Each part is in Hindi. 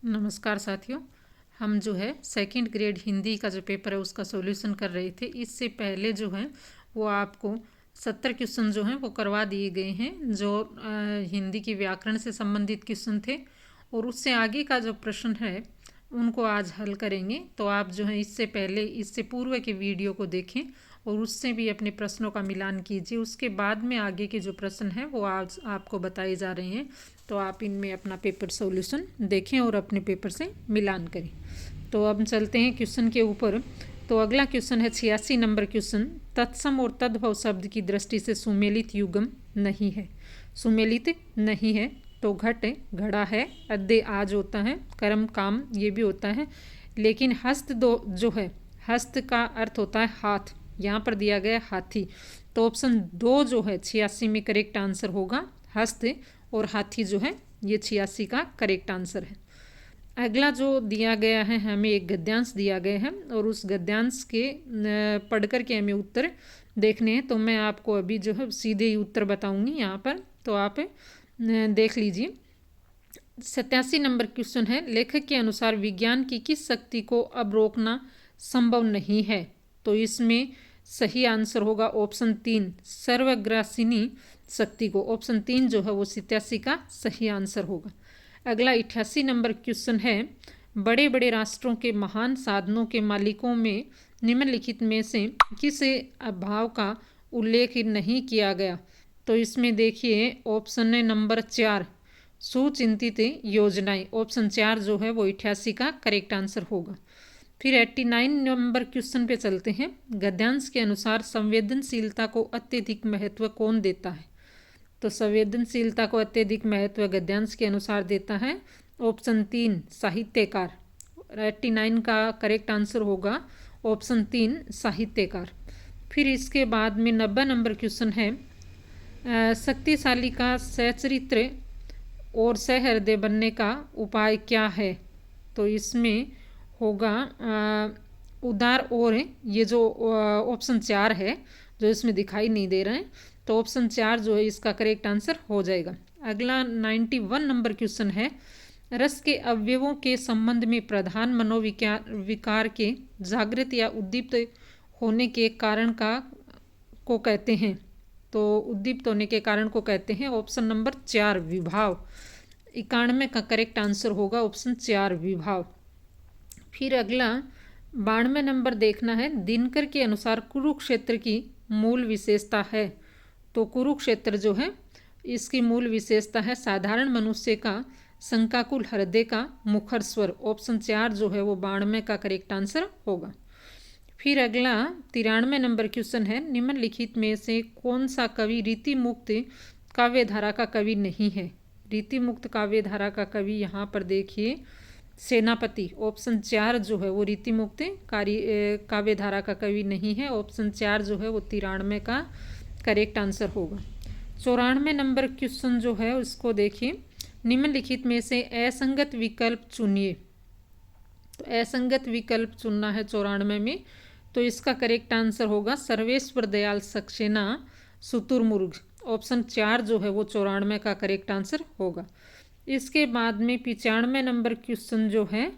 नमस्कार साथियों। हम जो है सेकंड ग्रेड हिंदी का जो पेपर है उसका सॉल्यूशन कर रहे थे। इससे पहले जो है वो आपको 70 क्वेश्चन जो हैं वो करवा दिए गए हैं, जो हिंदी की व्याकरण से संबंधित क्वेश्चन थे। और उससे आगे का जो प्रश्न है उनको आज हल करेंगे। तो आप जो है इससे पहले, इससे पूर्व के वीडियो को देखें और उससे भी अपने प्रश्नों का मिलान कीजिए। उसके बाद में आगे के जो प्रश्न हैं वो आज आपको बताए जा रहे हैं, तो आप इनमें अपना पेपर सॉल्यूशन देखें और अपने पेपर से मिलान करें। तो अब चलते हैं क्वेश्चन के ऊपर। तो अगला क्वेश्चन है 86 नंबर क्वेश्चन। तत्सम और तद्भव शब्द की दृष्टि से सुमेलित युग्म नहीं है। सुमेलित नहीं है तो घट घड़ा है, अद्य आज होता है, कर्म काम ये भी होता है। लेकिन हस्त दो जो है, हस्त का अर्थ होता है हाथ, यहाँ पर दिया गया हाथी। तो ऑप्शन 2 जो है 86 में करेक्ट आंसर होगा। हस्त और हाथी जो है ये 86 का करेक्ट आंसर है। अगला जो दिया गया है, हमें एक गद्यांश दिया गया है और उस गद्यांश के पढ़ कर के हमें उत्तर देखने हैं। तो मैं आपको अभी जो है सीधे ही उत्तर बताऊंगी यहाँ पर, तो आप देख लीजिए। 87 नंबर क्वेश्चन है, लेखक के अनुसार विज्ञान की किस शक्ति को अब रोकना संभव नहीं है। तो इसमें सही आंसर होगा ऑप्शन 3, सर्वग्रासिनी शक्ति को। ऑप्शन 3 जो है वो 87 का सही आंसर होगा। अगला 88 नंबर क्वेश्चन है, बड़े बड़े राष्ट्रों के महान साधनों के मालिकों में निम्नलिखित में से किस अभाव का उल्लेख नहीं किया गया। तो इसमें देखिए ऑप्शन है नंबर 4, सुचिंतित योजनाएं। ऑप्शन 4 जो है वो 88 का करेक्ट आंसर होगा। फिर 89 नंबर क्वेश्चन पे चलते हैं। गद्यांश के अनुसार संवेदनशीलता को अत्यधिक महत्व कौन देता है। तो संवेदनशीलता को अत्यधिक महत्व गद्यांश के अनुसार देता है ऑप्शन 3, साहित्यकार। 89 का करेक्ट आंसर होगा ऑप्शन 3, साहित्यकार। फिर इसके बाद में 90 नंबर क्वेश्चन है, शक्तिशाली का सचरित्र और सहृदय बनने का उपाय क्या है। तो इसमें होगा उदार। और ये जो ऑप्शन 4 है जो इसमें दिखाई नहीं दे रहा है, तो ऑप्शन 4 जो है इसका करेक्ट आंसर हो जाएगा। अगला 91 नंबर क्वेश्चन है, रस के अवयवों के संबंध में प्रधान मनोविकार के जागृत या उद्दीप्त होने के कारण को कहते हैं। तो उद्दीप्त होने के कारण को कहते हैं ऑप्शन नंबर 4, विभाव। 91 का करेक्ट आंसर होगा ऑप्शन 4, विभाव। फिर अगला 92 नंबर देखना है, दिनकर के अनुसार कुरुक्षेत्र की मूल विशेषता है। तो कुरुक्षेत्र जो है इसकी मूल विशेषता है साधारण मनुष्य का शंकाकुल हृदय का मुखर स्वर। ऑप्शन 4 जो है वो 92 का करेक्ट आंसर होगा। फिर अगला 93 नंबर क्वेश्चन है, निम्नलिखित में से कौन सा कवि रीतिमुक्त काव्यधारा का कवि नहीं है। रीतिमुक्त काव्यधारा का कवि यहाँ पर देखिए सेनापति। ऑप्शन 4 जो है वो रीतिमुक्त काव्यधारा का कवि नहीं है। ऑप्शन 4 जो है वो 93 का करेक्ट आंसर होगा। 94 नंबर क्वेश्चन जो है उसको देखिए, निम्नलिखित में से असंगत विकल्प चुनिए। तो असंगत विकल्प चुनना है 94 में, तो इसका करेक्ट आंसर होगा सर्वेश्वर दयाल सक्सेना शुतुरमुर्ग। ऑप्शन 4 जो है वो 94 का करेक्ट आंसर होगा। इसके बाद में 95 नंबर क्वेश्चन जो है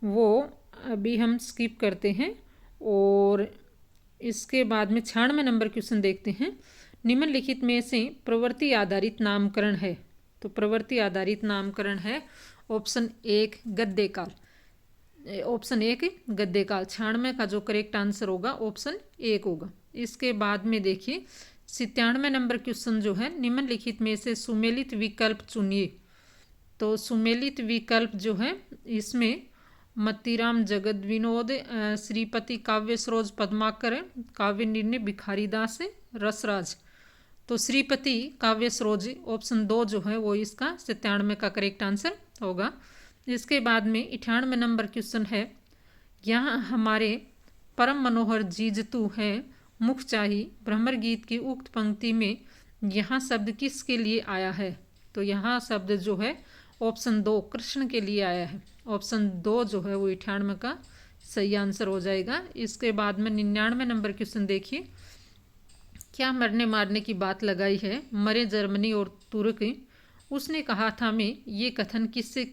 वो अभी हम स्किप करते हैं और इसके बाद में 96 नंबर क्वेश्चन देखते हैं, निम्नलिखित में से प्रवृत्ति आधारित नामकरण है। तो प्रवृत्ति आधारित नामकरण है ऑप्शन 1, गद्यकाल। ऑप्शन 1 गद्यकाल। 96 का जो करेक्ट आंसर होगा ऑप्शन 1 होगा। इसके बाद में देखिए 97 नंबर क्वेश्चन जो है, निम्नलिखित में से सुमेलित विकल्प चुनिए। तो सुमेलित विकल्प जो है इसमें मत्तीराम जगत विनोद, श्रीपति काव्य सरोज पद्माकर, काव्य निर्णय भिखारीदास, रसराज। तो श्रीपति काव्य सरोज ऑप्शन 2 जो है वो इसका 97 का करेक्ट आंसर होगा। इसके बाद में 98 नंबर क्वेश्चन है, यहाँ हमारे परम मनोहर जीजतु है मुख चाही भ्रमर गीत की उक्त पंक्ति में यहाँ शब्द किसके लिए आया है। तो यहाँ शब्द जो है ऑप्शन 2, कृष्ण के लिए आया है। ऑप्शन 2 जो है वो 98 का सही आंसर हो जाएगा। इसके बाद में 99 नंबर क्वेश्चन देखिए, क्या मरने मारने की बात लगाई है, मरे जर्मनी और तुर्क। उसने कहा था मैं, ये कथन किससे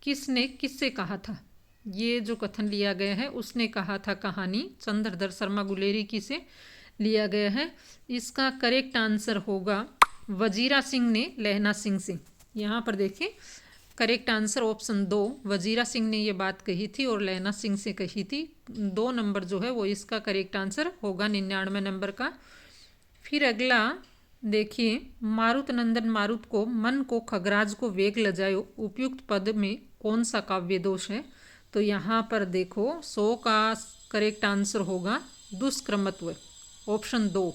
किसने किससे कहा था? ये जो कथन लिया गया है उसने कहा था कहानी चंद्रधर शर्मा गुलेरी की से लिया गया है। इसका करेक्ट आंसर होगा वजीरा सिंह ने लहना सिंह से। यहाँ पर देखिए correct answer option 2 Wazira Singh ने ये बात कही थी और लहना सिंह से कही थी। 2 नंबर जो है वो इसका करेक्ट आंसर होगा 99 नंबर का। फिर अगला देखिए मारुत नंदन मारुत को मन को खगराज को वेग लजायो उपयुक्त पद में कौन सा काव्य दोष है? तो यहाँ पर देखो 100 का करेक्ट आंसर होगा दुष्कर्मत्व ऑप्शन 2।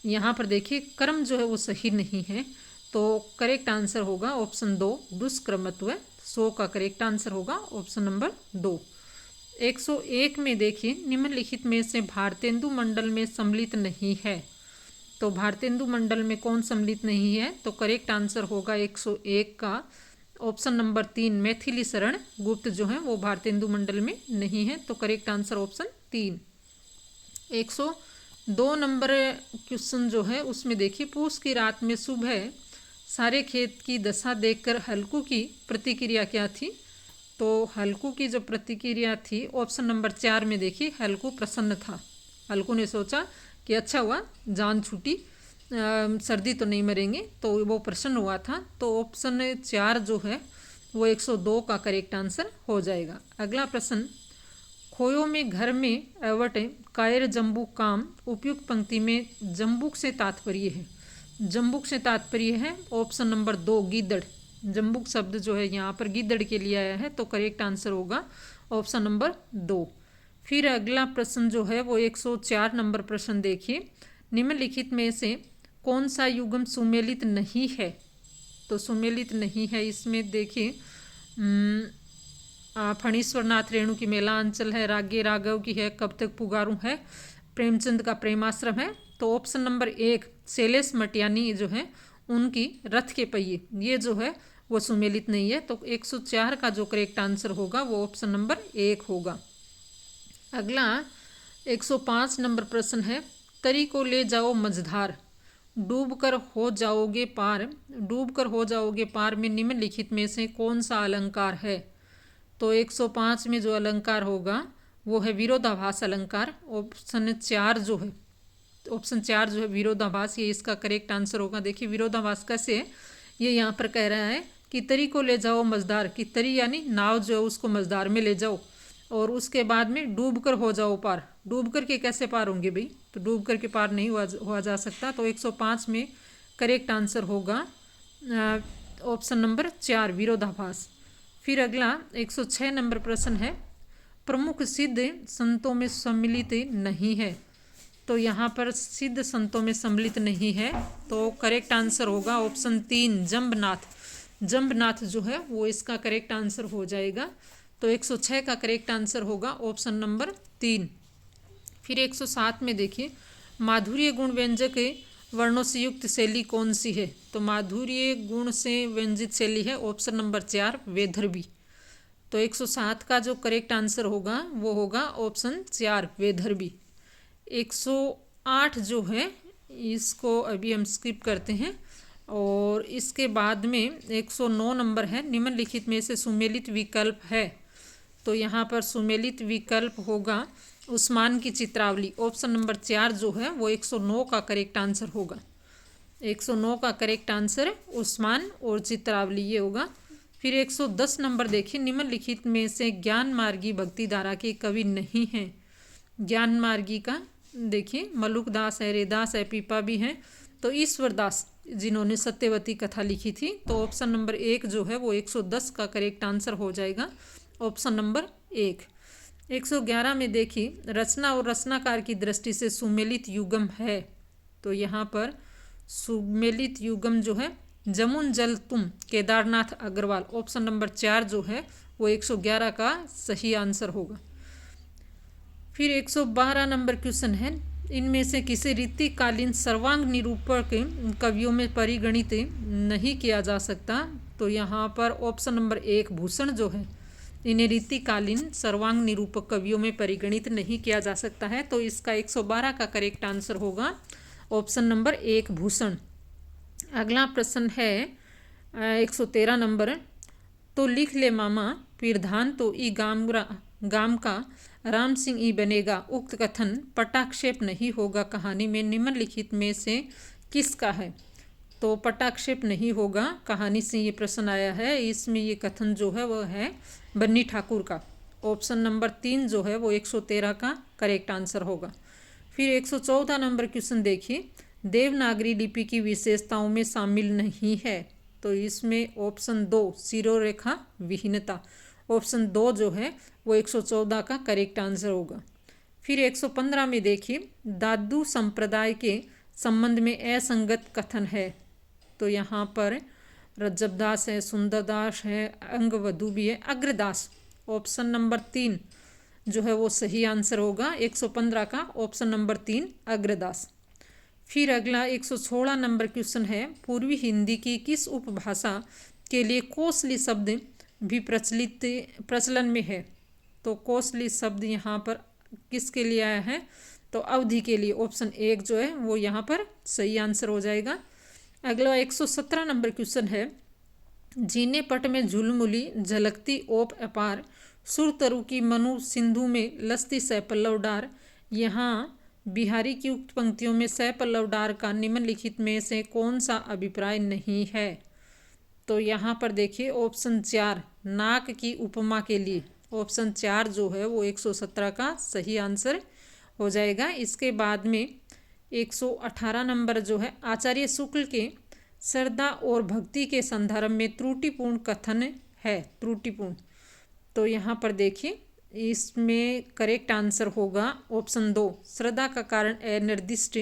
यहाँ पर देखिए कर्म जो है वो सही नहीं है तो करेक्ट आंसर होगा ऑप्शन 2 दुष्कर्मत्व। 100 का करेक्ट आंसर होगा ऑप्शन नंबर 2। 101 में देखिए निम्नलिखित में से भारतेंदु मंडल में सम्मिलित नहीं है। तो भारतेंदु मंडल में कौन सम्मिलित नहीं है? तो करेक्ट आंसर होगा 101 का ऑप्शन नंबर 3 मैथिली शरण गुप्त जो है वो भारतेंदु मंडल में नहीं है। तो correct answer option 3। 102 number question जो है उसमें देखिए पूस की रात में सुबह सारे खेत की दशा देखकर हल्कू की प्रतिक्रिया क्या थी? तो हल्कू की जो प्रतिक्रिया थी ऑप्शन नंबर 4 में देखिए हल्कू प्रसन्न था। हल्कू ने सोचा कि अच्छा हुआ जान छूटी, सर्दी तो नहीं मरेंगे, तो वो प्रसन्न हुआ था। तो ऑप्शन 4 जो है वो 102 का करेक्ट आंसर हो जाएगा। अगला प्रश्न खोयो में घर में अवट कायर जम्बुक काम उपयुक्त पंक्ति में जम्बुक से तात्पर्य है। जम्बुक से तात्पर्य है ऑप्शन नंबर 2 गिद्दड़। जम्बुक शब्द जो है यहाँ पर गिद्दड़ के लिए आया है तो करेक्ट आंसर होगा ऑप्शन नंबर 2। फिर अगला प्रश्न जो है वो 104 नंबर प्रश्न देखिए निम्नलिखित में से कौन सा युग्म सुमेलित नहीं है? तो सुमेलित नहीं है इसमें देखिए फणीश्वर नाथ रेणु की मेला अंचल है, रागे राघव की है, कब तक पुकारूं है, प्रेमचंद का प्रेमाश्रम है। तो ऑप्शन नंबर 1 शैलेश मटियानी जो है उनकी रथ के पहिए ये जो है वो सुमेलित नहीं है। तो 104 का जो करेक्ट आंसर होगा वो ऑप्शन नंबर 1 होगा। अगला 105 नंबर प्रश्न है तरी को ले जाओ मझधार डूब कर हो जाओगे पार। डूब कर हो जाओगे पार में निम्नलिखित में से कौन सा अलंकार है? तो 105 में जो अलंकार होगा वो है विरोधाभास अलंकार। ऑप्शन 4 जो है विरोधाभास ये इसका करेक्ट आंसर होगा। देखिए विरोधाभास कैसे है, ये यहाँ पर कह रहा है कि तरी को ले जाओ मझधार की तरी यानी नाव जो है उसको मझधार में ले जाओ और उसके बाद में डूब कर हो जाओ पार। डूब कर के कैसे पार होंगे भाई? तो डूब कर के पार नहीं हुआ जा सकता। तो 105 में करेक्ट आंसर होगा ऑप्शन नंबर 4 विरोधाभास। फिर अगला 106 नंबर प्रश्न है प्रमुख सिद्ध संतों में सम्मिलित नहीं है। तो यहाँ पर सिद्ध संतों में सम्मिलित नहीं है तो करेक्ट आंसर होगा ऑप्शन 3 जम्बनाथ। जम्बनाथ जो है वो इसका करेक्ट आंसर हो जाएगा। तो 106 का करेक्ट आंसर होगा ऑप्शन नंबर 3। फिर 107 में देखिए माधुर्य गुण व्यंजक वर्णों से युक्त शैली कौन सी है? तो माधुर्य गुण से व्यंजित शैली है ऑप्शन नंबर 4 वैदर्भी। तो 107 का जो करेक्ट आंसर होगा वो होगा ऑप्शन 4 वैदर्भी। 108 जो है इसको अभी हम स्किप करते हैं और इसके बाद में 109 नंबर है निम्नलिखित में से सुमेलित विकल्प है। तो यहाँ पर सुमेलित विकल्प होगा उस्मान की चित्रावली। ऑप्शन नंबर 4 जो है वो 109 का करेक्ट आंसर होगा। 109 का करेक्ट आंसर उस्मान और चित्रावली ये होगा। फिर 110 नंबर देखिए निम्नलिखित में से ज्ञान मार्गी भक्ति धारा के कवि नहीं हैं। ज्ञान मार्गी का देखिए मलुक दास है, रेदास है, पीपा भी हैं। तो ईश्वर दास जिन्होंने सत्यवती कथा लिखी थी। तो ऑप्शन नंबर 1 जो है वो 110 का करेक्ट आंसर हो जाएगा ऑप्शन नंबर 1। 111 में देखिए रचना और रचनाकार की दृष्टि से सुमेलित युगम है। तो यहाँ पर सुमेलित युगम जो है जमुन जल तुम केदारनाथ अग्रवाल। ऑप्शन नंबर 4 जो है वो 111 का सही आंसर होगा। फिर 112 नंबर क्वेश्चन है इनमें से किसी रीतिकालीन सर्वांग निरूपक कवियों में परिगणित नहीं किया जा सकता। तो यहाँ पर ऑप्शन नंबर 1 भूषण जो है इन्हें रीतिकालीन सर्वांग निरूपक कवियों में परिगणित नहीं किया जा सकता है। तो इसका 112 का करेक्ट आंसर होगा ऑप्शन नंबर 1 भूषण। अगला प्रश्न है 113 नंबर तो लिख ले मामा प्रधान तो ई गाम का राम सिंह ई बनेगा। उक्त कथन पटाक्षेप नहीं होगा कहानी में निम्नलिखित में से किसका है? तो पटाक्षेप नहीं होगा कहानी से ये प्रश्न आया है। इसमें ये कथन जो है वह है बन्नी ठाकुर का। ऑप्शन नंबर 3 जो है वो 113 का करेक्ट आंसर होगा। फिर 114 नंबर क्वेश्चन देखिए, देवनागरी लिपि की विशेषताओं में शामिल नहीं है। तो इसमें ऑप्शन 2 शिरोरेखा विहीनता, ऑप्शन 2 जो है वो 114 का करेक्ट आंसर होगा। फिर 115 में देखिए, दादू संप्रदाय के संबंध में असंगत कथन है। तो यहाँ पर रज्जबदास है, सुंदरदास है, अंगवधु भी है, अग्रदास। ऑप्शन नंबर 3 जो है वो सही आंसर होगा 115 का, ऑप्शन नंबर 3 अग्रदास। फिर अगला 116 नंबर क्वेश्चन है, पूर्वी हिंदी की किस उपभाषा के लिए कोसली शब्द भी प्रचलन में है? तो कोसली शब्द यहाँ पर किसके लिए आया है? तो अवधि के लिए। ऑप्शन 1 जो है वो यहाँ पर सही आंसर हो जाएगा। अगला 117 नंबर क्वेश्चन है, जीने पट में झुलमुली झलकती ओप अपार, सुर तरु की मनु सिंधु में लस्ती सह पल्लव डार। यहाँ बिहारी की उक्त पंक्तियों में सह पल्लव डार का निम्नलिखित में से कौन सा अभिप्राय नहीं है? तो यहाँ पर देखिए ऑप्शन 4 नाक की उपमा के लिए, ऑप्शन 4 जो है वो 117 का सही आंसर हो जाएगा। इसके बाद में 118 नंबर जो है, आचार्य शुक्ल के श्रद्धा और भक्ति के संदर्भ में त्रुटिपूर्ण कथन है, त्रुटिपूर्ण। तो यहाँ पर देखिए इसमें करेक्ट आंसर होगा ऑप्शन 2 श्रद्धा का कारण अनिर्दिष्ट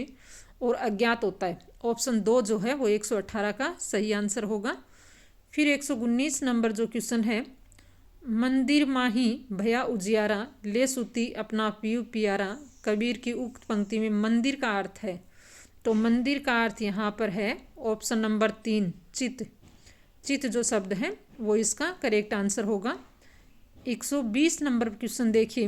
और अज्ञात होता है। ऑप्शन 2 जो है वो 118 का सही आंसर होगा। फिर 119 नंबर जो क्वेश्चन है, मंदिर माही भया उजियारा ले सुती अपना पीयू पियारा, कबीर की उक्त पंक्ति में मंदिर का अर्थ है। तो मंदिर का अर्थ यहाँ पर है ऑप्शन नंबर 3 चित। चित जो शब्द है वो इसका करेक्ट आंसर होगा। 120 नंबर क्वेश्चन देखिए,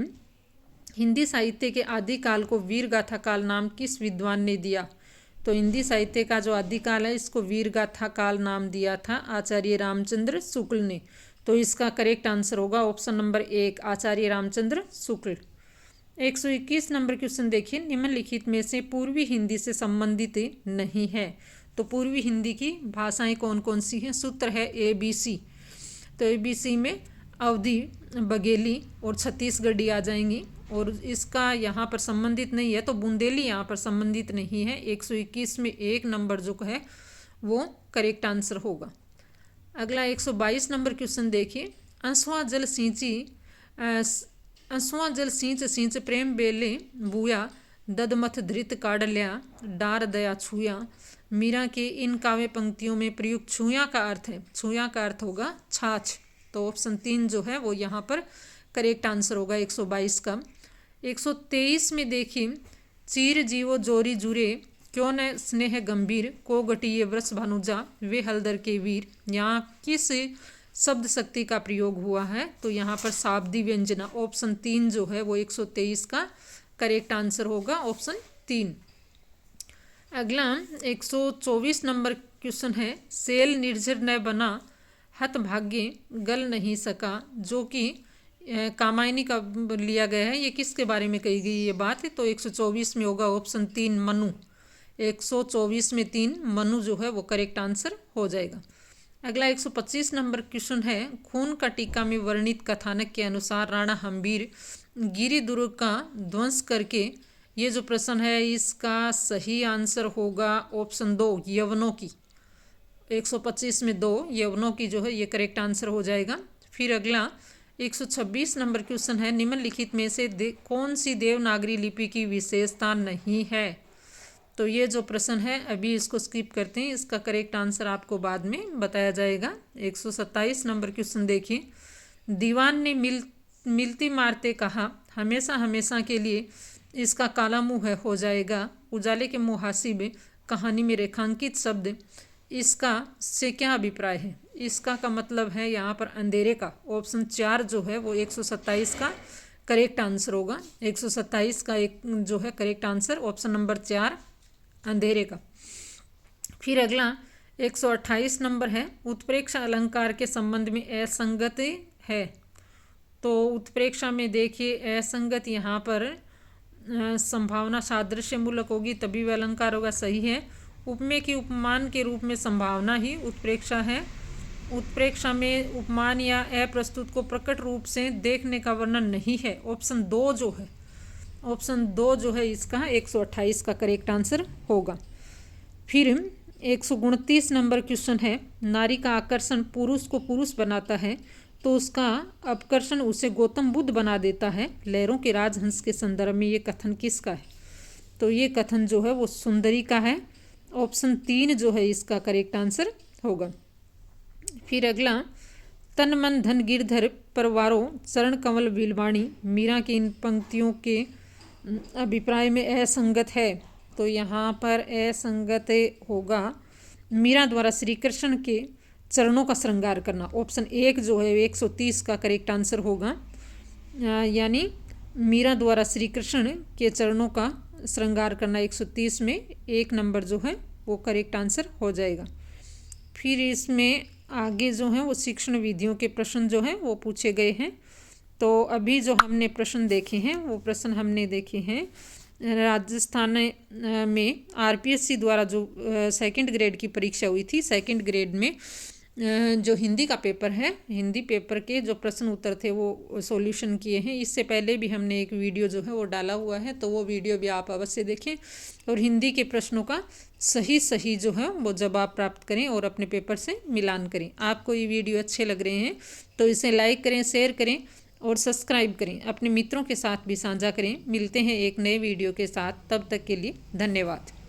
हिंदी साहित्य के आदिकाल को वीर गाथा काल नाम किस विद्वान ने दिया? तो हिंदी साहित्य का जो आदिकाल है इसको वीर गाथा काल नाम दिया था आचार्य रामचंद्र शुक्ल ने। तो इसका करेक्ट आंसर होगा ऑप्शन नंबर 1 आचार्य रामचंद्र शुक्ल। 121 नंबर क्वेश्चन देखिए, निम्नलिखित में से पूर्वी हिंदी से संबंधित नहीं है। तो पूर्वी हिंदी की भाषाएं कौन कौन सी हैं? सूत्र है ABC। तो ABC में अवधी, बघेली और छत्तीसगढ़ी आ जाएंगी, और इसका यहाँ पर संबंधित नहीं है तो बुंदेली यहाँ पर संबंधित नहीं है। 121 में 1 नंबर जो है वो करेक्ट आंसर होगा। अगला 122 नंबर क्वेश्चन देखिए, अंसुआ जल सींच सींच प्रेम बेले बुया, ददमथ धृत काढ़ लिया डार दया छुया। मीरा के इन काव्य पंक्तियों में प्रयुक्त छुया का अर्थ है, छुया का अर्थ होगा छाछ। तो ऑप्शन 3 जो है वो यहाँ पर करेक्ट आंसर होगा 122 का। 123 में देखिए, चीर जीवो जोरी जुरे क्यों न स्नेह गंभीर, को गटिये वृष भानुजा वे हलदर के वीर। यहाँ किस शब्द शक्ति का प्रयोग हुआ है? तो यहाँ पर शाब्दी व्यंजना, ऑप्शन 3 जो है वो 123 का करेक्ट आंसर होगा, ऑप्शन 3। अगला 124 नंबर क्वेश्चन है, सेल निर्झर न बना हत भाग्य गल नहीं सका, जो कि कामायनी का लिया गया है। ये किसके बारे में कही गई ये बात है? तो 124 में होगा ऑप्शन 3 मनु। 124 में 3 मनु जो है वो करेक्ट आंसर हो जाएगा। अगला 125 नंबर क्वेश्चन है, खून का टीका में वर्णित कथानक के अनुसार राणा हम्बीर गिरिदुर्ग का ध्वंस करके, ये जो प्रश्न है इसका सही आंसर होगा ऑप्शन 2 यवनों की। 125 में 2 यवनों की जो है ये करेक्ट आंसर हो जाएगा। फिर अगला 126 नंबर क्वेश्चन है, निम्नलिखित में से कौन सी देवनागरी लिपि की विशेषता नहीं है? तो ये जो प्रश्न है अभी इसको स्किप करते हैं, इसका करेक्ट आंसर आपको बाद में बताया जाएगा। 127 नंबर क्वेश्चन देखिए, दीवान ने मिलती मारते कहा, हमेशा हमेशा के लिए इसका काला मुँह हो जाएगा। उजाले के मुहासिब कहानी में रेखांकित शब्द, इसका से क्या अभिप्राय है? इसका का मतलब है यहाँ पर अंधेरे का। ऑप्शन 4 जो है वो 127 का करेक्ट आंसर होगा। 127 का एक जो है करेक्ट आंसर ऑप्शन नंबर 4 अंधेरे का। फिर अगला 128 नंबर है, उत्प्रेक्षा अलंकार के संबंध में असंगति है। तो उत्प्रेक्षा में देखिए असंगत यहाँ पर संभावना सादृश्य मूलक होगी तभी वह अलंकार होगा, सही है। उपमेय की उपमान के रूप में संभावना ही उत्प्रेक्षा है। उत्प्रेक्षा में उपमान या अप्रस्तुत को प्रकट रूप से देखने का वर्णन नहीं है। ऑप्शन 2 जो है इसका 128 का करेक्ट आंसर होगा। फिर 129 नंबर क्वेश्चन है, नारी का आकर्षण पुरुष को पुरुष बनाता है तो उसका अपकर्षण उसे गौतम बुद्ध बना देता है। लहरों के राजहंस के संदर्भ में ये कथन किसका है? तो ये कथन जो है वो सुंदरी का है। ऑप्शन 3 जो है इसका करेक्ट आंसर होगा। फिर अगला, तन मन धन गिरधर परवारो चरण कमल बिलवाणी मीरा की इन पंक्तियों के अभिप्राय में असंगत है। तो यहाँ पर असंगत होगा मीरा द्वारा श्री कृष्ण के चरणों का श्रृंगार करना। ऑप्शन 1 जो है 130 का करेक्ट आंसर होगा, यानी मीरा द्वारा श्री कृष्ण के चरणों का श्रृंगार करना 130 में 1 नंबर जो है वो करेक्ट आंसर हो जाएगा। फिर इसमें आगे जो है वो शिक्षण विधियों के प्रश्न जो हैं वो पूछे गए हैं। तो अभी जो हमने प्रश्न देखे हैं वो प्रश्न हमने देखे हैं राजस्थान में आरपीएससी द्वारा जो सेकंड ग्रेड की परीक्षा हुई थी, सेकंड ग्रेड में जो हिंदी का पेपर है, हिंदी पेपर के जो प्रश्न उत्तर थे वो सॉल्यूशन किए हैं। इससे पहले भी हमने एक वीडियो जो है वो डाला हुआ है, तो वो वीडियो भी आप अवश्य देखें और हिंदी के प्रश्नों का सही जो है वो जवाब प्राप्त करें और अपने पेपर से मिलान करें। आपको ये वीडियो अच्छे लग रहे हैं तो इसे लाइक करें, शेयर करें और सब्सक्राइब करें। अपने मित्रों के साथ भी साझा करें। मिलते हैं एक नए वीडियो के साथ, तब तक के लिए धन्यवाद।